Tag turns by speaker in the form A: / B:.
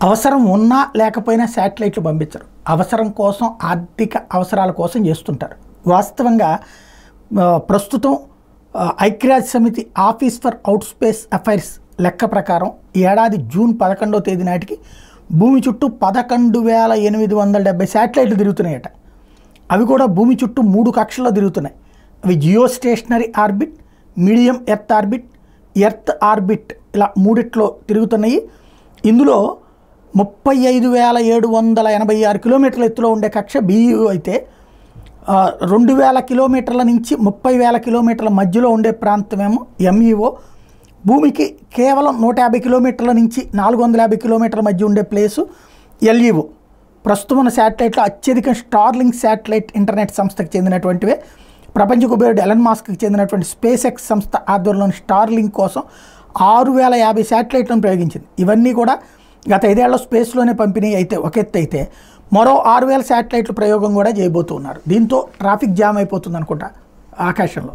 A: అవసరం ఉన్నా లేకపోయినా శాటిలైట్లు పంపించరు. అవసరం కోసం, ఆర్థిక అవసరాల కోసం చేస్తుంటారు. వాస్తవంగా ప్రస్తుతం ఐక్యరాజ్య సమితి office for out space affairs లెక్క ప్రకారం ఈ ఏడాది జూన్ 11వ తేదీ నాటికి భూమి చుట్టూ 11,870 శాటిలైట్లు తిరుగుతున్నాయట. అవి కూడా భూమి చుట్టూ 3 కక్షల్లో తిరుగుతున్నాయి. అవి geostationary orbit, medium earth orbit, earth orbit ఇలా 3 తిరుగుతున్నాయి. ఇందులో 35,786 కిలోమీటర్ల ఎత్తులో ఉండే కక్ష BU అయితే 2,000 కిలోమీటర్ల నుంచి 30,000 కిలోమీటర్ల మధ్యలో ఉండే ప్రాంతమేమో MEO. భూమికి కేవలం 150 కిలోమీటర్ల నుంచి 450 కిలోమీటర్ల మధ్య ఉండే ప్లేసు LEO. ప్రస్తుతం ఉన్న శాటిలైట్లో అత్యధిక స్టార్లింక్ శాటిలైట్ ఇంటర్నెట్ సంస్థకు చెందినటువంటివే. ప్రపంచ కుబేరుడు ఎలన్ మాస్క్కి చెందినటువంటి స్పేస్ ఎక్స్ సంస్థ ఆధ్వర్యంలోని స్టార్లింక్ కోసం 6,050 శాటిలైట్లను ప్రయోగించింది. ఇవన్నీ కూడా గత 5 ఏళ్ల స్పేస్లోనే పంపిణీ అయితే ఒక ఎత్తు అయితే మరో 6,000 శాటిలైట్ల ప్రయోగం కూడా చేయబోతున్నారు. దీంతో ట్రాఫిక్ జామ్ అయిపోతుంది అనుకుంటా ఆకాశంలో.